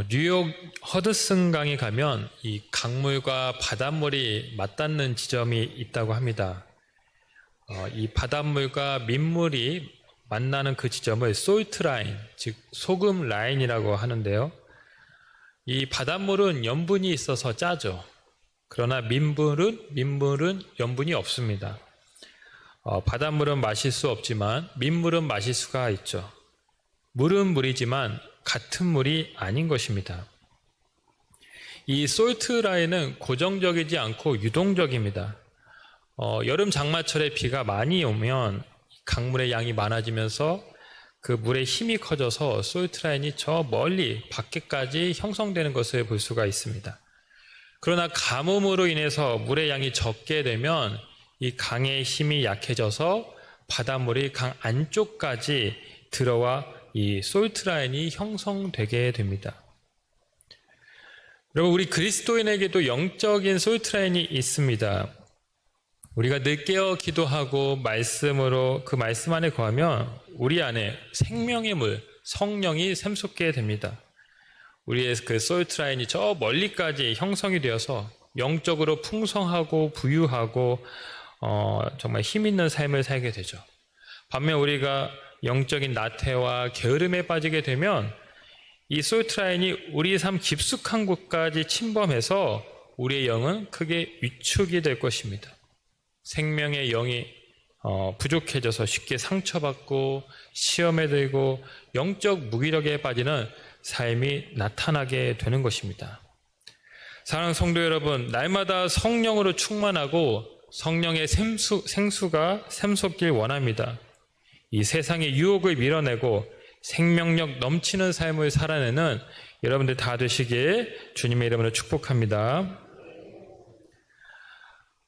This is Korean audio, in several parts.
뉴욕 허드슨강에 가면 이 강물과 바닷물이 맞닿는 지점이 있다고 합니다. 이 바닷물과 민물이 만나는 그 지점을 솔트 라인, 즉 소금 라인이라고 하는데요. 이 바닷물은 염분이 있어서 짜죠. 그러나 민물은 염분이 없습니다. 바닷물은 마실 수 없지만 민물은 마실 수가 있죠. 물은 물이지만 같은 물이 아닌 것입니다. 이 솔트 라인은 고정적이지 않고 유동적입니다. 여름 장마철에 비가 많이 오면 강물의 양이 많아지면서 그 물의 힘이 커져서 솔트 라인이 저 멀리 밖에까지 형성되는 것을 볼 수가 있습니다. 그러나 가뭄으로 인해서 물의 양이 적게 되면 이 강의 힘이 약해져서 바닷물이 강 안쪽까지 들어와 이 솔트 라인이 형성되게 됩니다. 여러분, 우리 그리스도인에게도 영적인 솔트 라인이 있습니다. 우리가 늘 깨어 기도하고 말씀으로 그 말씀 안에 거하면 우리 안에 생명의 물, 성령이 샘솟게 됩니다. 우리의 그 솔트 라인이 저 멀리까지 형성이 되어서 영적으로 풍성하고 부유하고 정말 힘 있는 삶을 살게 되죠. 반면 우리가 영적인 나태와 게으름에 빠지게 되면 이 솔트 라인이 우리의 삶 깊숙한 곳까지 침범해서 우리의 영은 크게 위축이 될 것입니다. 생명의 영이 부족해져서 쉽게 상처받고 시험에 들고 영적 무기력에 빠지는 삶이 나타나게 되는 것입니다. 사랑하는 성도 여러분, 날마다 성령으로 충만하고 성령의 생수가 샘솟길 원합니다. 이 세상의 유혹을 밀어내고 생명력 넘치는 삶을 살아내는 여러분들 다 되시길 주님의 이름으로 축복합니다.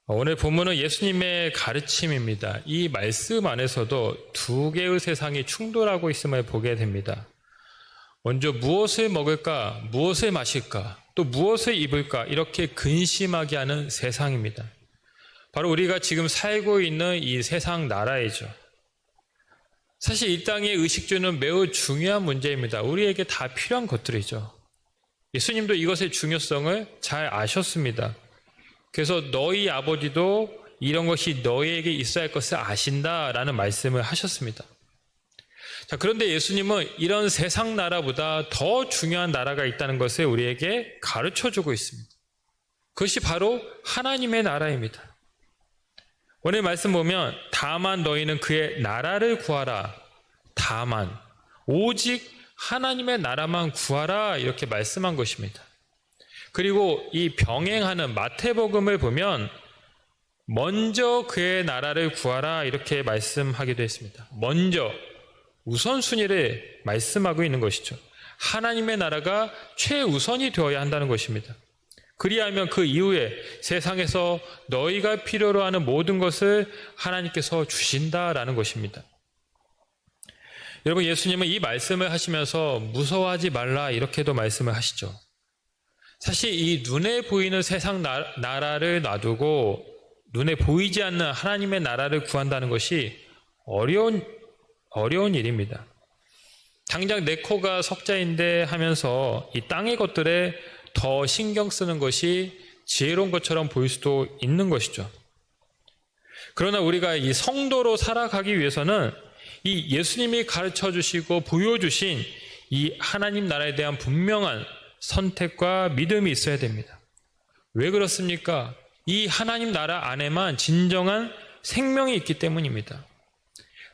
오늘 본문은 예수님의 가르침입니다. 이 말씀 안에서도 두 개의 세상이 충돌하고 있음을 보게 됩니다. 먼저 무엇을 먹을까, 무엇을 마실까, 또 무엇을 입을까 이렇게 근심하게 하는 세상입니다. 바로 우리가 지금 살고 있는 이 세상 나라이죠. 사실 이 땅의 의식주는 매우 중요한 문제입니다. 우리에게 다 필요한 것들이죠. 예수님도 이것의 중요성을 잘 아셨습니다. 그래서 너희 아버지도 이런 것이 너희에게 있어야 할 것을 아신다라는 말씀을 하셨습니다. 자, 그런데 예수님은 이런 세상 나라보다 더 중요한 나라가 있다는 것을 우리에게 가르쳐주고 있습니다. 그것이 바로 하나님의 나라입니다. 오늘 말씀 보면 다만 너희는 그의 나라를 구하라. 다만 오직 하나님의 나라만 구하라 이렇게 말씀한 것입니다. 그리고 이 병행하는 마태복음을 보면 먼저 그의 나라를 구하라 이렇게 말씀하기도 했습니다. 먼저 우선순위를 말씀하고 있는 것이죠. 하나님의 나라가 최우선이 되어야 한다는 것입니다. 그리하면 그 이후에 세상에서 너희가 필요로 하는 모든 것을 하나님께서 주신다라는 것입니다. 여러분, 예수님은 이 말씀을 하시면서 무서워하지 말라 이렇게도 말씀을 하시죠. 사실 이 눈에 보이는 세상 나라를 놔두고 눈에 보이지 않는 하나님의 나라를 구한다는 것이 어려운 일입니다. 당장 내 코가 석자인데 하면서 이 땅의 것들에 더 신경 쓰는 것이 지혜로운 것처럼 보일 수도 있는 것이죠. 그러나 우리가 이 성도로 살아가기 위해서는 이 예수님이 가르쳐 주시고 보여주신 이 하나님 나라에 대한 분명한 선택과 믿음이 있어야 됩니다. 왜 그렇습니까? 이 하나님 나라 안에만 진정한 생명이 있기 때문입니다.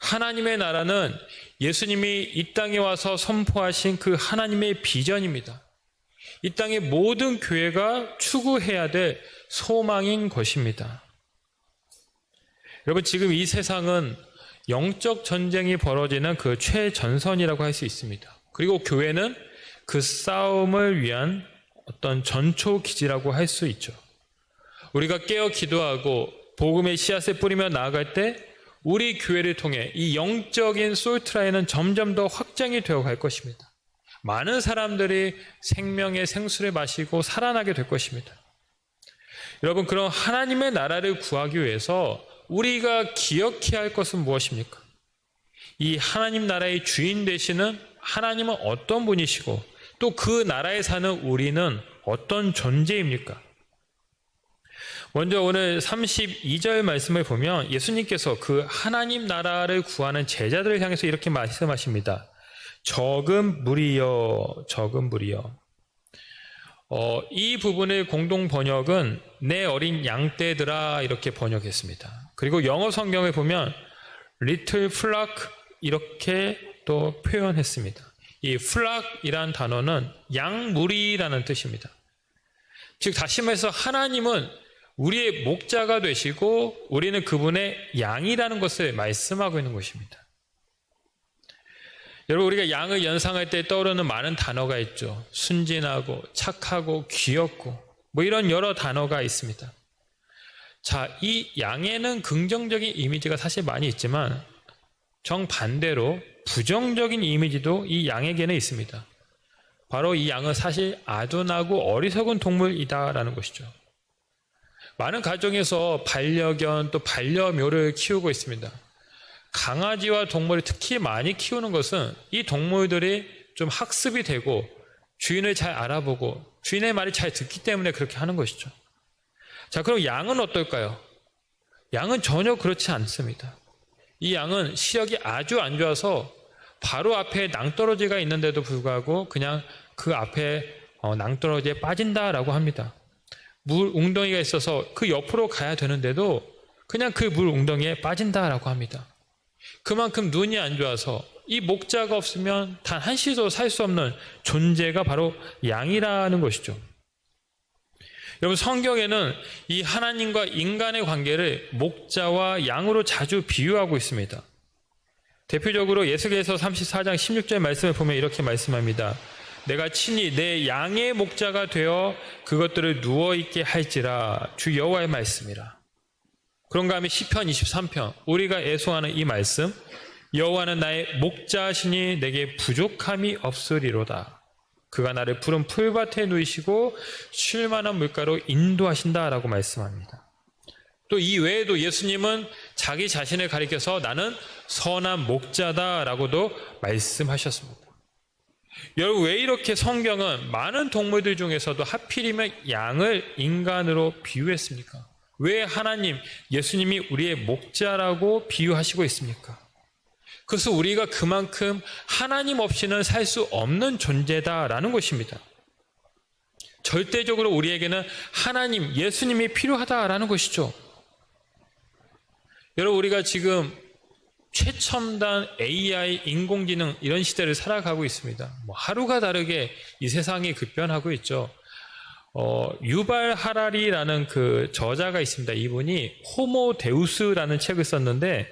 하나님의 나라는 예수님이 이 땅에 와서 선포하신 그 하나님의 비전입니다. 이 땅의 모든 교회가 추구해야 될 소망인 것입니다. 여러분, 지금 이 세상은 영적 전쟁이 벌어지는 그 최전선이라고 할 수 있습니다. 그리고 교회는 그 싸움을 위한 어떤 전초기지라고 할 수 있죠. 우리가 깨어 기도하고 복음의 씨앗을 뿌리며 나아갈 때 우리 교회를 통해 이 영적인 솔트라인은 점점 더 확장이 되어 갈 것입니다. 많은 사람들이 생명의 생수를 마시고 살아나게 될 것입니다. 여러분, 그럼 하나님의 나라를 구하기 위해서 우리가 기억해야 할 것은 무엇입니까? 이 하나님 나라의 주인 되시는 하나님은 어떤 분이시고 또 그 나라에 사는 우리는 어떤 존재입니까? 먼저 오늘 32절 말씀을 보면 예수님께서 그 하나님 나라를 구하는 제자들을 향해서 이렇게 말씀하십니다. 적은 무리여, 적은 무리여. 이 부분의 공동 번역은 내 어린 양떼들아 이렇게 번역했습니다. 그리고 영어 성경을 보면 little flock 이렇게 또 표현했습니다. 이 flock이란 단어는 양무리라는 뜻입니다. 즉 다시 말해서 하나님은 우리의 목자가 되시고 우리는 그분의 양이라는 것을 말씀하고 있는 것입니다. 여러분, 우리가 양을 연상할 때 떠오르는 많은 단어가 있죠. 순진하고 착하고 귀엽고 뭐 이런 여러 단어가 있습니다. 자, 이 양에는 긍정적인 이미지가 사실 많이 있지만 정반대로 부정적인 이미지도 이 양에게는 있습니다. 바로 이 양은 사실 아둔하고 어리석은 동물이다라는 것이죠. 많은 가정에서 반려견 또 반려묘를 키우고 있습니다. 강아지와 동물을 특히 많이 키우는 것은 이 동물들이 좀 학습이 되고 주인을 잘 알아보고 주인의 말을 잘 듣기 때문에 그렇게 하는 것이죠. 자, 그럼 양은 어떨까요? 양은 전혀 그렇지 않습니다. 이 양은 시력이 아주 안 좋아서 바로 앞에 낭떠러지가 있는데도 불구하고 그냥 그 앞에 낭떠러지에 빠진다라고 합니다. 물 웅덩이가 있어서 그 옆으로 가야 되는데도 그냥 그 물 웅덩이에 빠진다라고 합니다. 그만큼 눈이 안 좋아서 이 목자가 없으면 단 한시도 살 수 없는 존재가 바로 양이라는 것이죠. 여러분, 성경에는 이 하나님과 인간의 관계를 목자와 양으로 자주 비유하고 있습니다. 대표적으로 예수께서 34장 16절 말씀을 보면 이렇게 말씀합니다. 내가 친히 내 양의 목자가 되어 그것들을 누워있게 할지라. 주 여호와의 말씀이라. 그런가 하면 시편 23편 우리가 애송하는 이 말씀, 여호와는 나의 목자시니 내게 부족함이 없으리로다. 그가 나를 푸른 풀밭에 누이시고 쉴만한 물가로 인도하신다라고 말씀합니다. 또 이 외에도 예수님은 자기 자신을 가리켜서 나는 선한 목자다라고도 말씀하셨습니다. 여러분, 왜 이렇게 성경은 많은 동물들 중에서도 하필이면 양을 인간으로 비유했습니까? 왜 하나님, 예수님이 우리의 목자라고 비유하시고 있습니까? 그래서 우리가 그만큼 하나님 없이는 살 수 없는 존재다라는 것입니다. 절대적으로 우리에게는 하나님, 예수님이 필요하다라는 것이죠. 여러분, 우리가 지금 최첨단 AI, 인공지능 이런 시대를 살아가고 있습니다. 하루가 다르게 이 세상이 급변하고 있죠. 유발 하라리라는 그 저자가 있습니다. 이분이 호모 데우스라는 책을 썼는데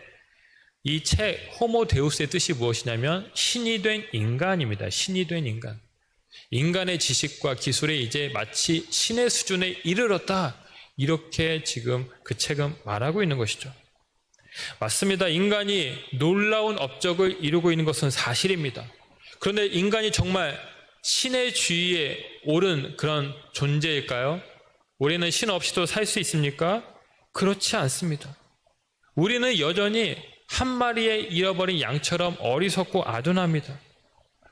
이 책 호모 데우스의 뜻이 무엇이냐면 신이 된 인간입니다. 신이 된 인간. 인간의 지식과 기술이 이제 마치 신의 수준에 이르렀다. 이렇게 지금 그 책은 말하고 있는 것이죠. 맞습니다. 인간이 놀라운 업적을 이루고 있는 것은 사실입니다. 그런데 인간이 정말 신의 주위에 오른 그런 존재일까요? 우리는 신 없이도 살 수 있습니까? 그렇지 않습니다. 우리는 여전히 한 마리의 잃어버린 양처럼 어리석고 아둔합니다.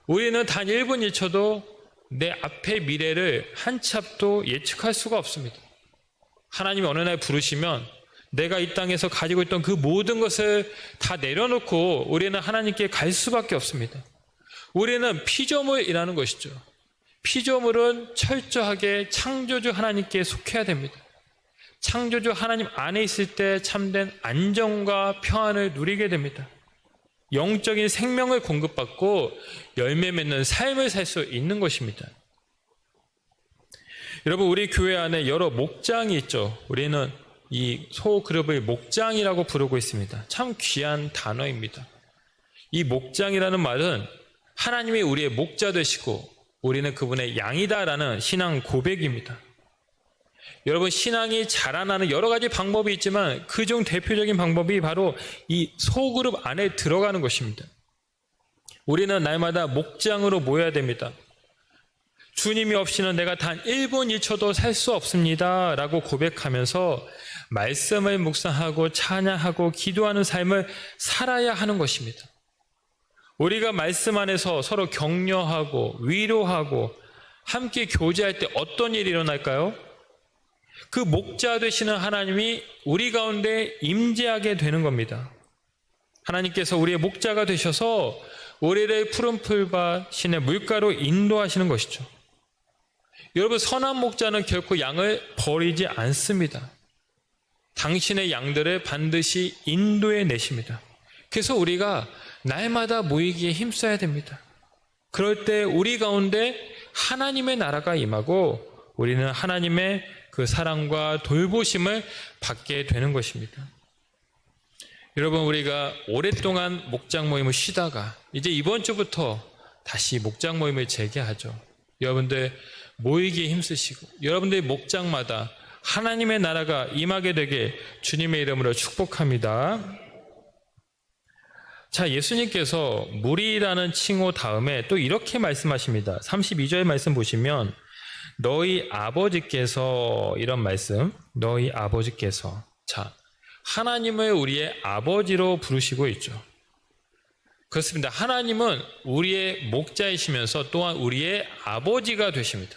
우리는 단 1분 1초도 내 앞의 미래를 한 치 앞도 예측할 수가 없습니다. 하나님이 어느 날 부르시면 내가 이 땅에서 가지고 있던 그 모든 것을 다 내려놓고 우리는 하나님께 갈 수밖에 없습니다. 우리는 피조물이라는 것이죠. 피조물은 철저하게 창조주 하나님께 속해야 됩니다. 창조주 하나님 안에 있을 때 참된 안정과 평안을 누리게 됩니다. 영적인 생명을 공급받고 열매 맺는 삶을 살 수 있는 것입니다. 여러분, 우리 교회 안에 여러 목장이 있죠. 우리는 이 소그룹을 목장이라고 부르고 있습니다. 참 귀한 단어입니다. 이 목장이라는 말은 하나님이 우리의 목자 되시고 우리는 그분의 양이다라는 신앙 고백입니다. 여러분, 신앙이 자라나는 여러 가지 방법이 있지만 그중 대표적인 방법이 바로 이 소그룹 안에 들어가는 것입니다. 우리는 날마다 목장으로 모여야 됩니다. 주님이 없이는 내가 단 1분 1초도 살 수 없습니다 라고 고백하면서 말씀을 묵상하고 찬양하고 기도하는 삶을 살아야 하는 것입니다. 우리가 말씀 안에서 서로 격려하고 위로하고 함께 교제할 때 어떤 일이 일어날까요? 그 목자 되시는 하나님이 우리 가운데 임재하게 되는 겁니다. 하나님께서 우리의 목자가 되셔서 우리를 푸른 풀과 신의 물가로 인도하시는 것이죠. 여러분, 선한 목자는 결코 양을 버리지 않습니다. 당신의 양들을 반드시 인도해 내십니다. 그래서 우리가 날마다 모이기에 힘써야 됩니다. 그럴 때 우리 가운데 하나님의 나라가 임하고 우리는 하나님의 그 사랑과 돌보심을 받게 되는 것입니다. 여러분, 우리가 오랫동안 목장 모임을 쉬다가 이제 이번 주부터 다시 목장 모임을 재개하죠. 여러분들 모이기에 힘쓰시고 여러분들 목장마다 하나님의 나라가 임하게 되게 주님의 이름으로 축복합니다. 자, 예수님께서 무리라는 칭호 다음에 또 이렇게 말씀하십니다. 32절 말씀 보시면 너희 아버지께서, 이런 말씀, 너희 아버지께서. 자, 하나님을 우리의 아버지로 부르시고 있죠. 그렇습니다. 하나님은 우리의 목자이시면서 또한 우리의 아버지가 되십니다.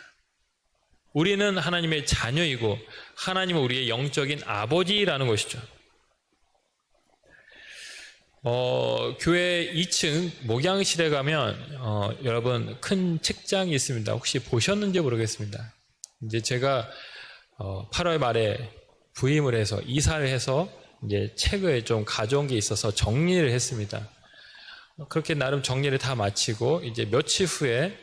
우리는 하나님의 자녀이고 하나님은 우리의 영적인 아버지라는 것이죠. 교회 2층 목양실에 가면 여러분 큰 책장이 있습니다. 혹시 보셨는지 모르겠습니다. 이제 제가 8월 말에 부임을 해서 이사를 해서 이제 책을 좀 가져온 게 있어서 정리를 했습니다. 그렇게 나름 정리를 다 마치고 이제 며칠 후에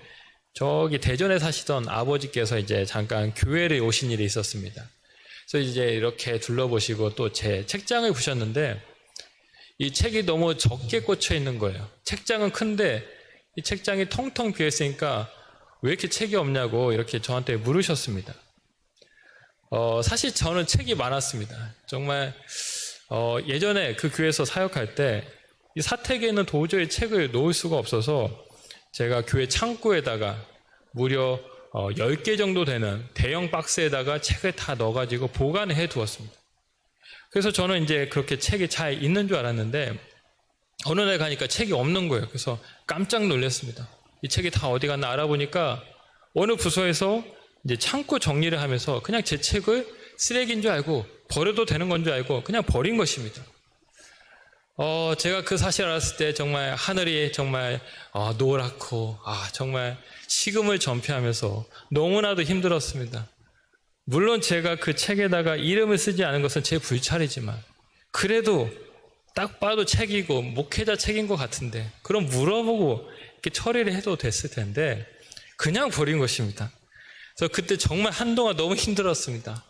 저기 대전에 사시던 아버지께서 이제 잠깐 교회를 오신 일이 있었습니다. 그래서 이제 이렇게 둘러보시고 또 제 책장을 보셨는데 이 책이 너무 적게 꽂혀 있는 거예요. 책장은 큰데 이 책장이 텅텅 비어 있으니까 왜 이렇게 책이 없냐고 이렇게 저한테 물으셨습니다. 사실 저는 책이 많았습니다. 정말 예전에 그 교회에서 사역할 때 이 사택에는 도저히 책을 놓을 수가 없어서 제가 교회 창고에다가 무려 10개 정도 되는 대형 박스에다가 책을 다 넣어가지고 보관해 두었습니다. 그래서 저는 이제 그렇게 책이 잘 있는 줄 알았는데 어느 날 가니까 책이 없는 거예요. 그래서 깜짝 놀랐습니다. 이 책이 다 어디 갔나 알아보니까 어느 부서에서 이제 창고 정리를 하면서 그냥 제 책을 쓰레기인 줄 알고 버려도 되는 건 줄 알고 그냥 버린 것입니다. 제가 그 사실을 알았을 때 정말 하늘이 정말 노랗고 정말 식음을 전폐하면서 너무나도 힘들었습니다. 물론 제가 그 책에다가 이름을 쓰지 않은 것은 제 불찰이지만 그래도 딱 봐도 책이고 목회자 책인 것 같은데 그럼 물어보고 이렇게 처리를 해도 됐을 텐데 그냥 버린 것입니다. 그래서 그때 정말 한동안 너무 힘들었습니다.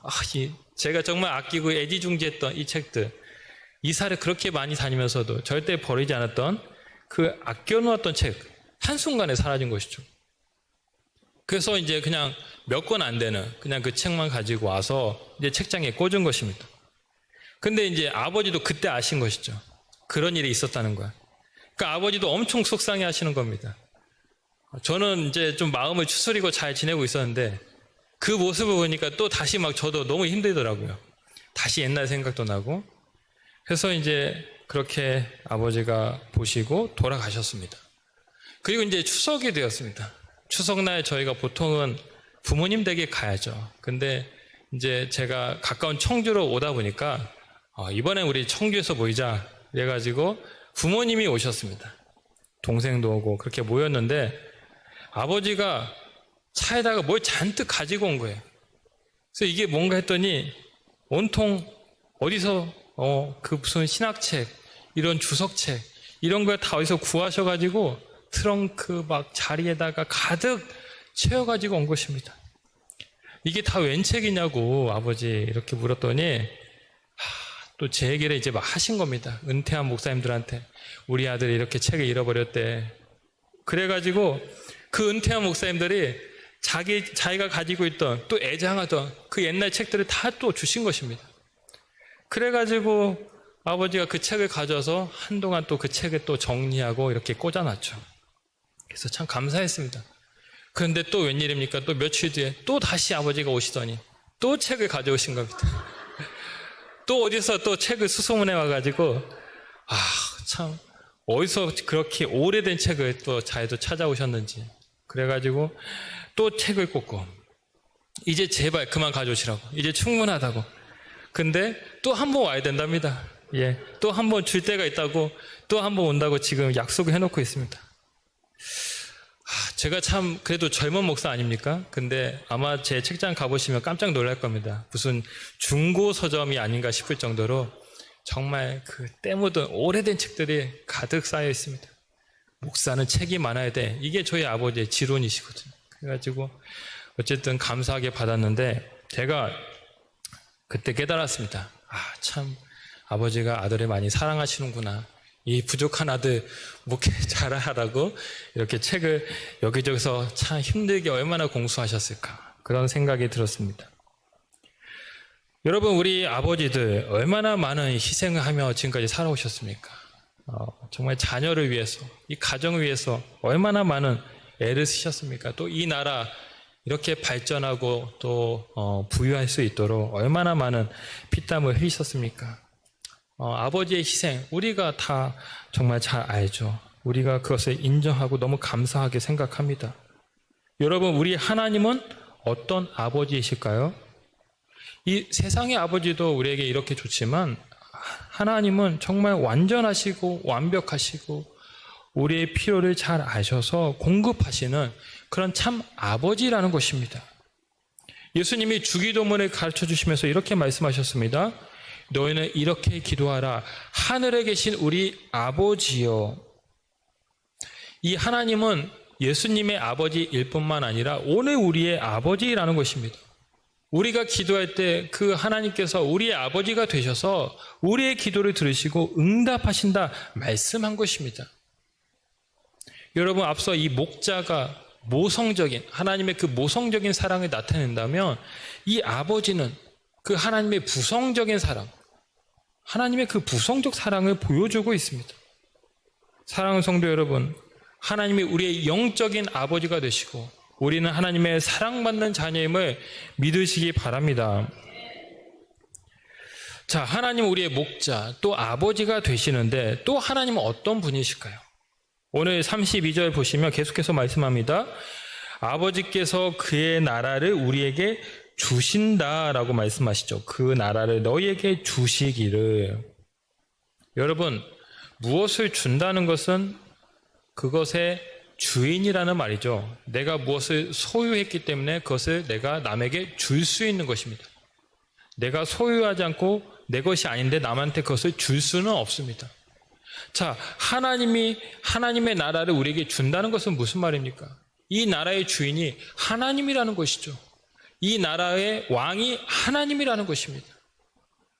제가 정말 아끼고 애지중지했던 이 책들, 이사를 그렇게 많이 다니면서도 절대 버리지 않았던 그 아껴놓았던 책 한순간에 사라진 것이죠. 그래서 이제 그냥 몇 권 안 되는 그냥 그 책만 가지고 와서 이제 책장에 꽂은 것입니다. 근데 이제 아버지도 그때 아신 것이죠. 그런 일이 있었다는 거야. 그러니까 아버지도 엄청 속상해 하시는 겁니다. 저는 이제 좀 마음을 추스리고 잘 지내고 있었는데 그 모습을 보니까 또 다시 막 저도 너무 힘들더라고요. 다시 옛날 생각도 나고. 그래서 이제 그렇게 아버지가 보시고 돌아가셨습니다. 그리고 이제 추석이 되었습니다. 추석날 저희가 보통은 부모님 댁에 가야죠. 근데 이제 제가 가까운 청주로 오다 보니까 이번엔 우리 청주에서 모이자 그래가지고 부모님이 오셨습니다. 동생도 오고 그렇게 모였는데 아버지가 차에다가 뭘 잔뜩 가지고 온 거예요. 그래서 이게 뭔가 했더니 온통 어디서 그 무슨 신학책, 이런 주석책, 이런 걸 다 어디서 구하셔가지고 트렁크 막 자리에다가 가득 채워가지고 온 것입니다. 이게 다 웬 책이냐고 아버지 이렇게 물었더니 또 제 얘기를 이제 막 하신 겁니다. 은퇴한 목사님들한테 우리 아들이 이렇게 책을 잃어버렸대. 그래가지고 그 은퇴한 목사님들이 자기가 가지고 있던 또 애장하던 그 옛날 책들을 다 또 주신 것입니다. 그래가지고 아버지가 그 책을 가져와서 한동안 또 그 책을 또 정리하고 이렇게 꽂아놨죠. 그래서 참 감사했습니다. 그런데 또 웬일입니까? 또 며칠 뒤에 또 다시 아버지가 오시더니 또 책을 가져오신 겁니다. 또 어디서 또 책을 수소문해 와가지고 참 어디서 그렇게 오래된 책을 또 자해도 찾아오셨는지. 그래가지고 또 책을 꽂고, 이제 제발 그만 가져오시라고. 이제 충분하다고. 근데 또 한 번 와야 된답니다. 예. 또 한 번 줄 때가 있다고, 또 한 번 온다고 지금 약속을 해놓고 있습니다. 제가 참 그래도 젊은 목사 아닙니까? 근데 아마 제 책장 가보시면 깜짝 놀랄 겁니다. 무슨 중고 서점이 아닌가 싶을 정도로 정말 그 때 묻은 오래된 책들이 가득 쌓여 있습니다. 목사는 책이 많아야 돼. 이게 저희 아버지의 지론이시거든요. 그래가지고 어쨌든 감사하게 받았는데 제가 그때 깨달았습니다. 참 아버지가 아들을 많이 사랑하시는구나. 이 부족한 아들 목회 잘하라고 이렇게 책을 여기저기서 참 힘들게 얼마나 공수하셨을까, 그런 생각이 들었습니다. 여러분, 우리 아버지들 얼마나 많은 희생을 하며 지금까지 살아오셨습니까? 정말 자녀를 위해서, 이 가정을 위해서 얼마나 많은 애를 쓰셨습니까? 또 이 나라 이렇게 발전하고 또 부유할 수 있도록 얼마나 많은 피땀을 흘리셨습니까? 아버지의 희생, 우리가 다 정말 잘 알죠. 우리가 그것을 인정하고 너무 감사하게 생각합니다. 여러분, 우리 하나님은 어떤 아버지이실까요? 이 세상의 아버지도 우리에게 이렇게 좋지만 하나님은 정말 완전하시고 완벽하시고 우리의 필요를 잘 아셔서 공급하시는 그런 참 아버지라는 것입니다. 예수님이 주기도문을 가르쳐 주시면서 이렇게 말씀하셨습니다. 너희는 이렇게 기도하라. 하늘에 계신 우리 아버지여. 이 하나님은 예수님의 아버지일 뿐만 아니라 오늘 우리의 아버지라는 것입니다. 우리가 기도할 때 그 하나님께서 우리의 아버지가 되셔서 우리의 기도를 들으시고 응답하신다 말씀한 것입니다. 여러분, 앞서 이 목자가 모성적인, 하나님의 그 모성적인 사랑을 나타낸다면 이 아버지는 그 하나님의 부성적인 사랑, 하나님의 그 부성적 사랑을 보여주고 있습니다. 사랑하는 성도 여러분, 하나님이 우리의 영적인 아버지가 되시고 우리는 하나님의 사랑받는 자녀임을 믿으시기 바랍니다. 자, 하나님 우리의 목자, 또 아버지가 되시는데 또 하나님은 어떤 분이실까요? 오늘 32절 보시면 계속해서 말씀합니다. 아버지께서 그의 나라를 우리에게 주신다라고 말씀하시죠. 그 나라를 너희에게 주시기를. 여러분, 무엇을 준다는 것은 그것의 주인이라는 말이죠. 내가 무엇을 소유했기 때문에 그것을 내가 남에게 줄 수 있는 것입니다. 내가 소유하지 않고 내 것이 아닌데 남한테 그것을 줄 수는 없습니다. 자, 하나님의 나라를 우리에게 준다는 것은 무슨 말입니까? 이 나라의 주인이 하나님이라는 것이죠. 이 나라의 왕이 하나님이라는 것입니다.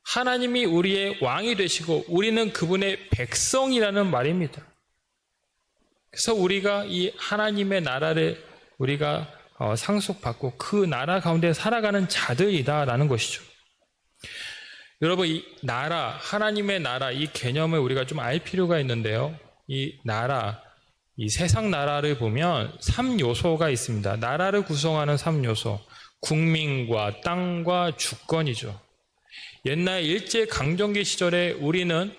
하나님이 우리의 왕이 되시고 우리는 그분의 백성이라는 말입니다. 그래서 우리가 이 하나님의 나라를 우리가 상속받고 그 나라 가운데 살아가는 자들이다라는 것이죠. 여러분, 이 나라, 하나님의 나라, 이 개념을 우리가 좀 알 필요가 있는데요. 이 나라, 이 세상 나라를 보면 3요소가 있습니다. 나라를 구성하는 3요소. 국민과 땅과 주권이죠. 옛날 일제강점기 시절에 우리는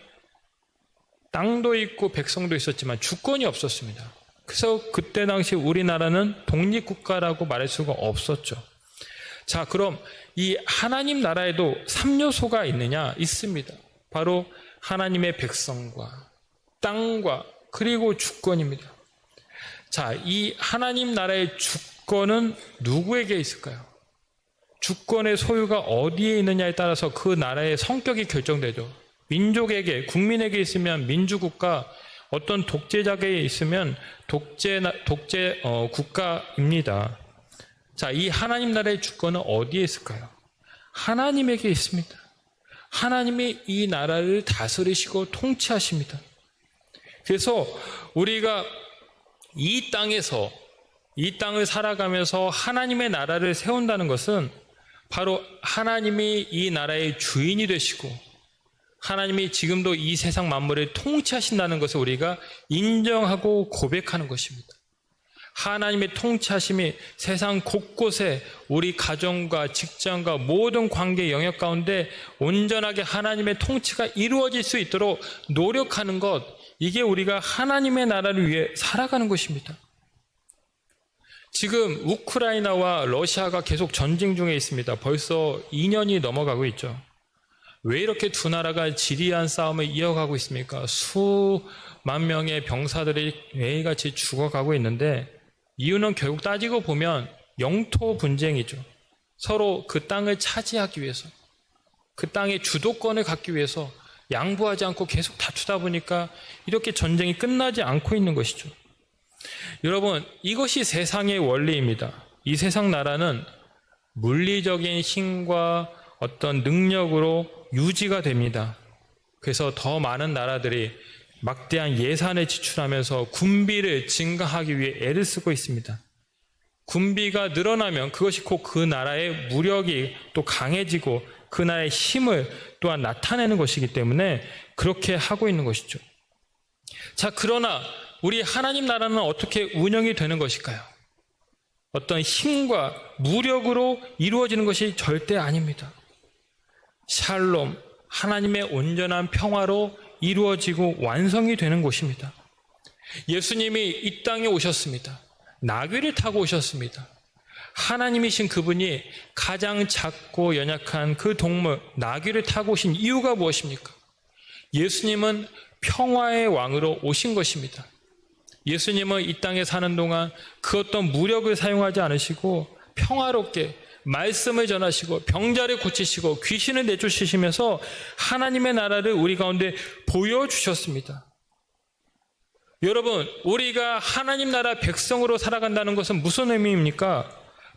땅도 있고 백성도 있었지만 주권이 없었습니다. 그래서 그때 당시 우리나라는 독립국가라고 말할 수가 없었죠. 자, 그럼 이 하나님 나라에도 3요소가 있느냐? 있습니다. 바로 하나님의 백성과 땅과 그리고 주권입니다. 자, 이 하나님 나라의 주권은 누구에게 있을까요? 주권의 소유가 어디에 있느냐에 따라서 그 나라의 성격이 결정되죠. 민족에게, 국민에게 있으면 민주국가, 어떤 독재자에게 있으면 독재 국가입니다. 자, 이 하나님 나라의 주권은 어디에 있을까요? 하나님에게 있습니다. 하나님이 이 나라를 다스리시고 통치하십니다. 그래서 우리가 이 땅을 살아가면서 하나님의 나라를 세운다는 것은 바로 하나님이 이 나라의 주인이 되시고 하나님이 지금도 이 세상 만물을 통치하신다는 것을 우리가 인정하고 고백하는 것입니다. 하나님의 통치하심이 세상 곳곳에 우리 가정과 직장과 모든 관계 영역 가운데 온전하게 하나님의 통치가 이루어질 수 있도록 노력하는 것, 이게 우리가 하나님의 나라를 위해 살아가는 것입니다. 지금 우크라이나와 러시아가 계속 전쟁 중에 있습니다. 벌써 2년이 넘어가고 있죠. 왜 이렇게 두 나라가 지리한 싸움을 이어가고 있습니까? 수만 명의 병사들이 매일같이 죽어가고 있는데 이유는 결국 따지고 보면 영토 분쟁이죠. 서로 그 땅을 차지하기 위해서, 그 땅의 주도권을 갖기 위해서 양보하지 않고 계속 다투다 보니까 이렇게 전쟁이 끝나지 않고 있는 것이죠. 여러분, 이것이 세상의 원리입니다. 이 세상 나라는 물리적인 힘과 어떤 능력으로 유지가 됩니다. 그래서 더 많은 나라들이 막대한 예산을 지출하면서 군비를 증가하기 위해 애를 쓰고 있습니다. 군비가 늘어나면 그것이 곧 그 나라의 무력이 또 강해지고 그 나라의 힘을 또한 나타내는 것이기 때문에 그렇게 하고 있는 것이죠. 자, 그러나 우리 하나님 나라는 어떻게 운영이 되는 것일까요? 어떤 힘과 무력으로 이루어지는 것이 절대 아닙니다. 샬롬, 하나님의 온전한 평화로 이루어지고 완성이 되는 곳입니다. 예수님이 이 땅에 오셨습니다. 나귀를 타고 오셨습니다. 하나님이신 그분이 가장 작고 연약한 그 동물 나귀를 타고 오신 이유가 무엇입니까? 예수님은 평화의 왕으로 오신 것입니다. 예수님은 이 땅에 사는 동안 그 어떤 무력을 사용하지 않으시고 평화롭게 말씀을 전하시고 병자를 고치시고 귀신을 내쫓으시면서 하나님의 나라를 우리 가운데 보여주셨습니다. 여러분, 우리가 하나님 나라 백성으로 살아간다는 것은 무슨 의미입니까?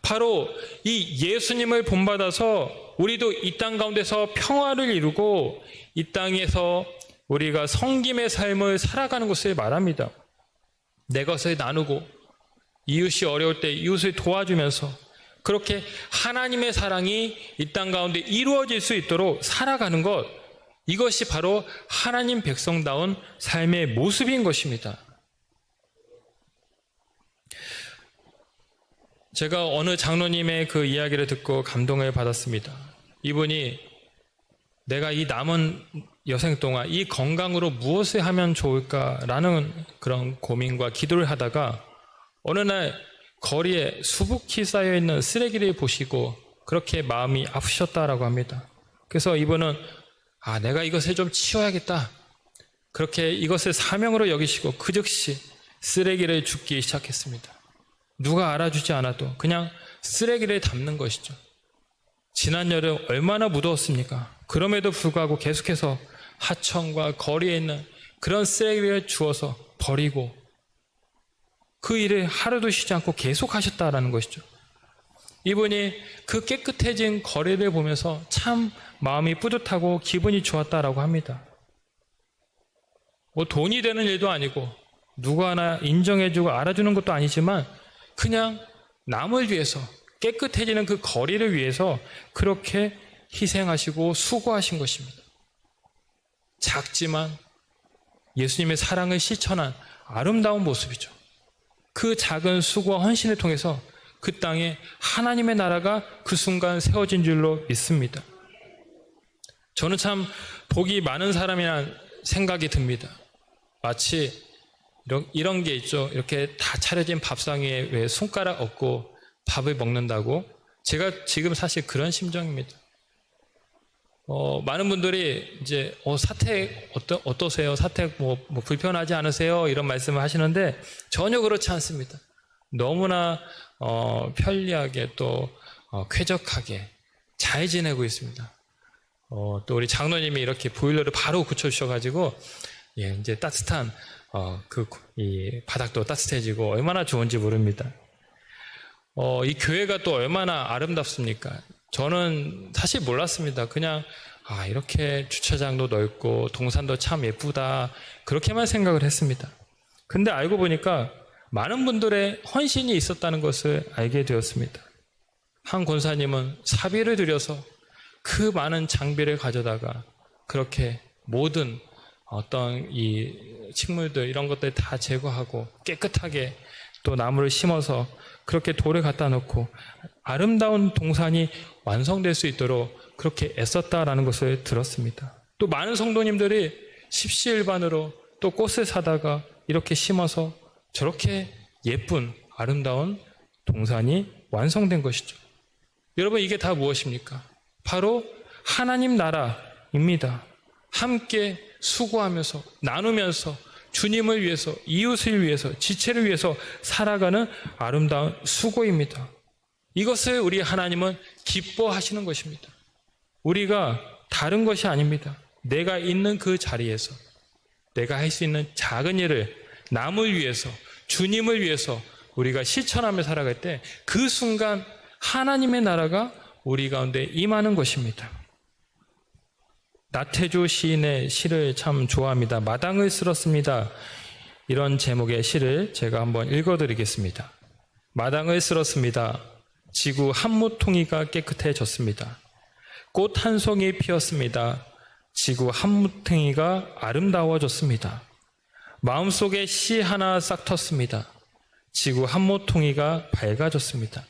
바로 이 예수님을 본받아서 우리도 이 땅 가운데서 평화를 이루고 이 땅에서 우리가 섬김의 삶을 살아가는 것을 말합니다. 내 것을 나누고 이웃이 어려울 때 이웃을 도와주면서 그렇게 하나님의 사랑이 이 땅 가운데 이루어질 수 있도록 살아가는 것, 이것이 바로 하나님 백성다운 삶의 모습인 것입니다. 제가 어느 장로님의 그 이야기를 듣고 감동을 받았습니다. 이분이 내가 이 남은 여생 동안 이 건강으로 무엇을 하면 좋을까라는 그런 고민과 기도를 하다가 어느 날 거리에 수북히 쌓여있는 쓰레기를 보시고 그렇게 마음이 아프셨다라고 합니다. 그래서 이분은 내가 이것을 좀 치워야겠다. 그렇게 이것을 사명으로 여기시고 그 즉시 쓰레기를 줍기 시작했습니다. 누가 알아주지 않아도 그냥 쓰레기를 담는 것이죠. 지난 여름 얼마나 무더웠습니까? 그럼에도 불구하고 계속해서 하천과 거리에 있는 그런 쓰레기를 주워서 버리고 그 일을 하루도 쉬지 않고 계속 하셨다라는 것이죠. 이분이 그 깨끗해진 거리를 보면서 참 마음이 뿌듯하고 기분이 좋았다라고 합니다. 뭐 돈이 되는 일도 아니고 누구 하나 인정해주고 알아주는 것도 아니지만 그냥 남을 위해서 깨끗해지는 그 거리를 위해서 그렇게 희생하시고 수고하신 것입니다. 작지만 예수님의 사랑을 실천한 아름다운 모습이죠. 그 작은 수고와 헌신을 통해서 그 땅에 하나님의 나라가 그 순간 세워진 줄로 믿습니다. 저는 참 복이 많은 사람이라는 생각이 듭니다. 마치 이런 게 있죠. 이렇게 다 차려진 밥상 위에 왜 손가락 얹고 밥을 먹는다고. 제가 지금 사실 그런 심정입니다. 많은 분들이 이제 사택 어떠세요? 사택 뭐 불편하지 않으세요? 이런 말씀을 하시는데 전혀 그렇지 않습니다. 너무나 편리하게 또 쾌적하게 잘 지내고 있습니다. 또 우리 장로님이 이렇게 보일러를 바로 고쳐주셔가지고 이제 따뜻한 이 바닥도 따뜻해지고 얼마나 좋은지 모릅니다. 이 교회가 또 얼마나 아름답습니까? 저는 사실 몰랐습니다. 그냥 이렇게 주차장도 넓고 동산도 참 예쁘다 그렇게만 생각을 했습니다. 근데 알고 보니까 많은 분들의 헌신이 있었다는 것을 알게 되었습니다. 한 권사님은 사비를 들여서 그 많은 장비를 가져다가 그렇게 모든 어떤 이 식물들 이런 것들 다 제거하고 깨끗하게 또 나무를 심어서 그렇게 돌을 갖다 놓고 아름다운 동산이 완성될 수 있도록 그렇게 애썼다라는 것을 들었습니다. 또 많은 성도님들이 십시일반으로 또 꽃을 사다가 이렇게 심어서 저렇게 예쁜 아름다운 동산이 완성된 것이죠. 여러분, 이게 다 무엇입니까? 바로 하나님 나라입니다. 함께 수고하면서 나누면서 주님을 위해서, 이웃을 위해서, 지체를 위해서 살아가는 아름다운 수고입니다. 이것을 우리 하나님은 기뻐하시는 것입니다. 우리가 다른 것이 아닙니다. 내가 있는 그 자리에서 내가 할 수 있는 작은 일을 남을 위해서, 주님을 위해서 우리가 실천하며 살아갈 때 그 순간 하나님의 나라가 우리 가운데 임하는 것입니다. 나태주 시인의 시를 참 좋아합니다. 마당을 쓸었습니다. 이런 제목의 시를 제가 한번 읽어드리겠습니다. 마당을 쓸었습니다. 지구 한 무통이가 깨끗해졌습니다. 꽃 한 송이 피었습니다. 지구 한 무통이가 아름다워졌습니다. 마음속에 씨 하나 싹 텄습니다. 지구 한 모통이가 밝아졌습니다.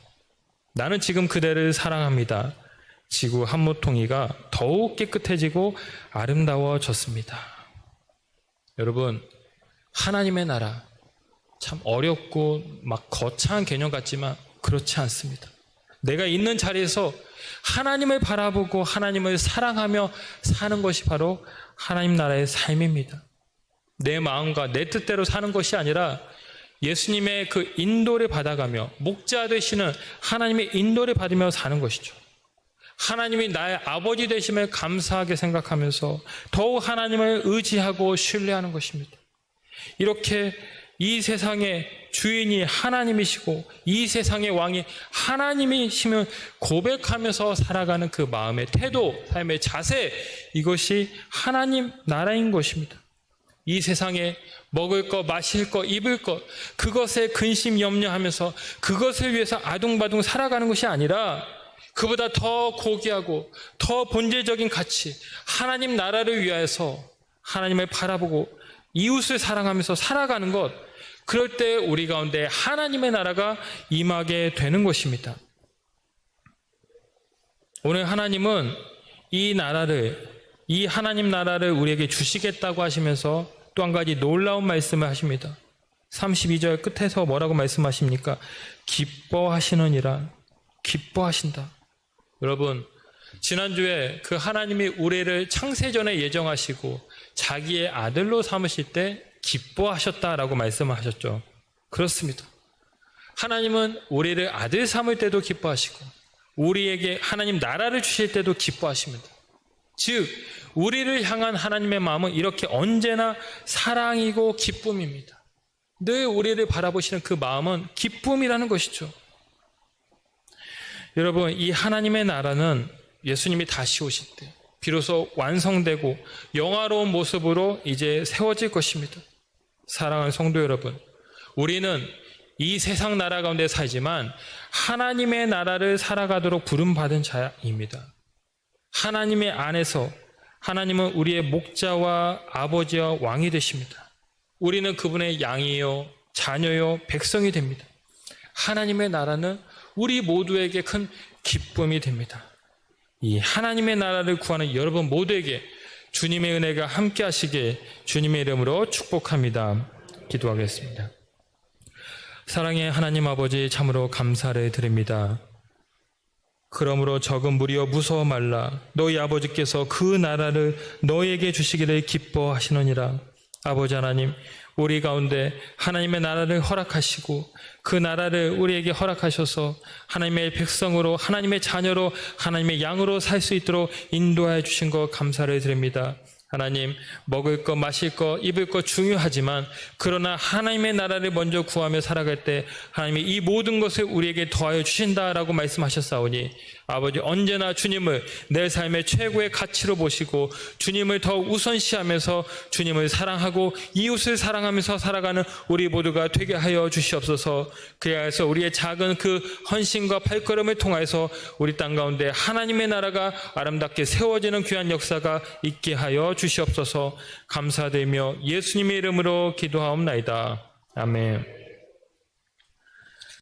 나는 지금 그대를 사랑합니다. 지구 한 모통이가 더욱 깨끗해지고 아름다워졌습니다. 여러분, 하나님의 나라 참 어렵고 막 거창한 개념 같지만 그렇지 않습니다. 내가 있는 자리에서 하나님을 바라보고 하나님을 사랑하며 사는 것이 바로 하나님 나라의 삶입니다. 내 마음과 내 뜻대로 사는 것이 아니라 예수님의 그 인도를 받아가며 목자 되시는 하나님의 인도를 받으며 사는 것이죠. 하나님이 나의 아버지 되심을 감사하게 생각하면서 더욱 하나님을 의지하고 신뢰하는 것입니다. 이렇게 이 세상의 주인이 하나님이시고 이 세상의 왕이 하나님이심을 고백하면서 살아가는 그 마음의 태도, 삶의 자세, 이것이 하나님 나라인 것입니다. 이 세상에 먹을 것, 마실 것, 입을 것, 그것에 근심 염려하면서 그것을 위해서 아둥바둥 살아가는 것이 아니라 그보다 더 고귀하고 더 본질적인 가치, 하나님 나라를 위하여서 하나님을 바라보고 이웃을 사랑하면서 살아가는 것, 그럴 때 우리 가운데 하나님의 나라가 임하게 되는 것입니다. 오늘 하나님은 이 하나님 나라를 우리에게 주시겠다고 하시면서 또 한 가지 놀라운 말씀을 하십니다. 32절 끝에서 뭐라고 말씀하십니까? 기뻐하시느니라. 기뻐하신다. 여러분, 지난주에 그 하나님이 우리를 창세전에 예정하시고 자기의 아들로 삼으실 때 기뻐하셨다라고 말씀을 하셨죠. 그렇습니다. 하나님은 우리를 아들 삼을 때도 기뻐하시고 우리에게 하나님 나라를 주실 때도 기뻐하십니다. 즉 우리를 향한 하나님의 마음은 이렇게 언제나 사랑이고 기쁨입니다. 늘 우리를 바라보시는 그 마음은 기쁨이라는 것이죠. 여러분, 이 하나님의 나라는 예수님이 다시 오실 때 비로소 완성되고 영화로운 모습으로 이제 세워질 것입니다. 사랑하는 성도 여러분, 우리는 이 세상 나라 가운데 살지만 하나님의 나라를 살아가도록 부름받은 자입니다. 하나님의 안에서 하나님은 우리의 목자와 아버지와 왕이 되십니다. 우리는 그분의 양이요, 자녀요, 백성이 됩니다. 하나님의 나라는 우리 모두에게 큰 기쁨이 됩니다. 이 하나님의 나라를 구하는 여러분 모두에게 주님의 은혜가 함께 하시길 주님의 이름으로 축복합니다. 기도하겠습니다. 사랑의 하나님 아버지, 참으로 감사를 드립니다. 그러므로 적은 무리여 무서워 말라. 너희 아버지께서 그 나라를 너희에게 주시기를 기뻐하시느니라. 아버지 하나님, 우리 가운데 하나님의 나라를 허락하시고 그 나라를 우리에게 허락하셔서 하나님의 백성으로, 하나님의 자녀로, 하나님의 양으로 살 수 있도록 인도하여 주신 것 감사를 드립니다. 하나님, 먹을 것, 마실 것, 입을 것 중요하지만 그러나 하나님의 나라를 먼저 구하며 살아갈 때 하나님이 이 모든 것을 우리에게 더하여 주신다라고 말씀하셨사오니 아버지, 언제나 주님을 내 삶의 최고의 가치로 보시고 주님을 더 우선시하면서 주님을 사랑하고 이웃을 사랑하면서 살아가는 우리 모두가 되게 하여 주시옵소서. 그래서 우리의 작은 그 헌신과 발걸음을 통해서 우리 땅 가운데 하나님의 나라가 아름답게 세워지는 귀한 역사가 있게 하여 주시옵소서. 감사드리며 예수님의 이름으로 기도하옵나이다. 아멘.